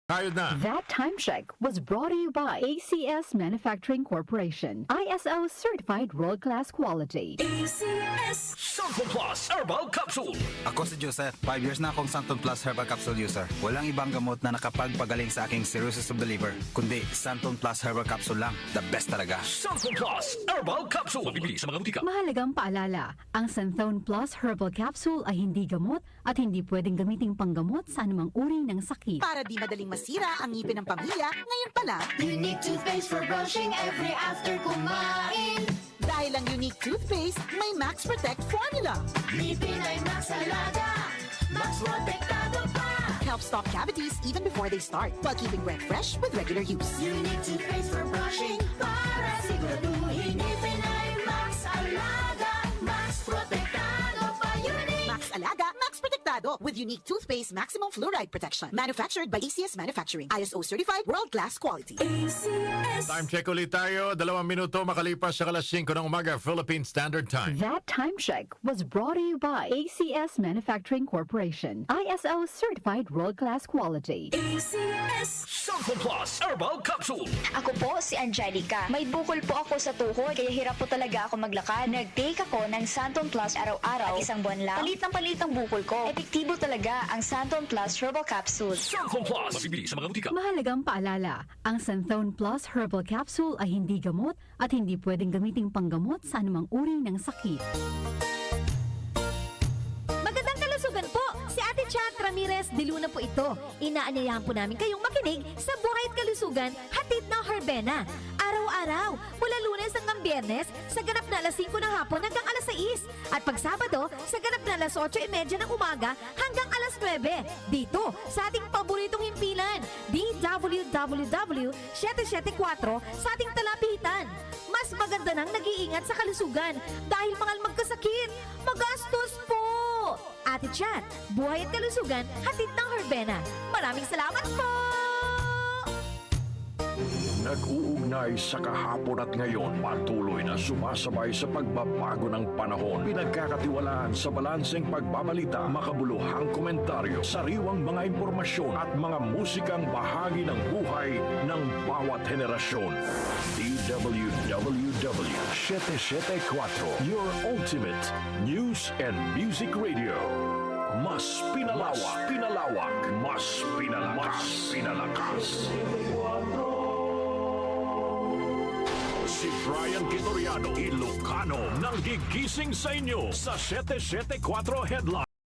Kayod na. That time check was brought to you by ACS Manufacturing Corporation. ISO certified world-class quality. ACS Santon Plus Herbal Capsule. Ako si Joseph. 5 years na akong Santon Plus Herbal Capsule user. Walang ibang gamot na nakapagpagaling sa aking cirrhosis of the liver, kundi Santon Plus Herbal Capsule lang. The best talaga. Santon Plus Herbal Capsule. Mabibili sa mga butika. Mahalagang paalala, ang Santhone Plus Herbal Capsule ay hindi gamot at hindi pwedeng gamiting panggamot sa anumang uri ng sakit. Para di madaling masira ang ngipin ng pamilya, ngayon pa lang, Unique toothpaste for brushing every after kumain. dahil ang Unique Toothpaste may Max Protect formula. Ngipin ay Max Alaga, Max Protektado pa. Helps stop cavities even before they start, while keeping breath fresh with regular use. Unique toothpaste for brushing para siguraduhin ngipin ay Max Alaga, Max Protektado pa. Unique. Max Alaga, Max Protectado with Unique Toothpaste Maximum Fluoride Protection. Manufactured by ACS Manufacturing. ISO certified world-class quality. ACS Time check ulit tayo. 2 minuto makalipas sa alas 5 ng umaga, Philippine Standard Time. That time check was brought to you by ACS Manufacturing Corporation. ISO certified world-class quality. ACS Santon Plus Herbal Capsule. Ako po si Angelica. May bukol po ako sa tuhod, kaya hirap po talaga ako maglakad. Nag-take ako ng Santon Plus araw-araw at isang buwan lang. Palit ang bukol ko. Epektibo talaga ang Santon Plus Herbal Capsule. Santon Plus. Mabibili sa mga butika. Mahalagang paalala, ang Santhone Plus Herbal Capsule ay hindi gamot at hindi pwedeng gamiting panggamot sa anumang uri ng sakit. Magandang kalusugan po! Si Ate Chat Ramirez de Luna po ito. Inaanyayahan po namin kayong makinig sa Buhay at Kalusugan, hatid ng Herbena. Araw-araw, mula Lunes hanggang Biyernes, sa ganap na alas 5 ng hapon hanggang alas 6. At pag Sabado, sa ganap na alas 8:30 ng umaga hanggang alas 9. Dito, sa ating paboritong himpilan, DWWW 774 sa ating talapitan. Mas maganda nang nag-iingat sa kalusugan dahil mahal magkasakit. Magastos po! Ate Chat, Buhay at Kalusugan, hatid ng Herbena. Maraming salamat po! Nag-uugnay sa kahapon at ngayon, patuloy na sumasabay sa pagbabago ng panahon. Pinagkakatiwalaan sa balanseng pagbabalita, makabuluhang komentaryo, sariwang mga impormasyon at mga musikang bahagi ng buhay ng bawat henerasyon. DWWW 774, your ultimate news and music radio. Mas pinalawak, mas pinalakas. Si Brian Kitoriano, Ilocano, nang gigising sa inyo sa 774 Headline.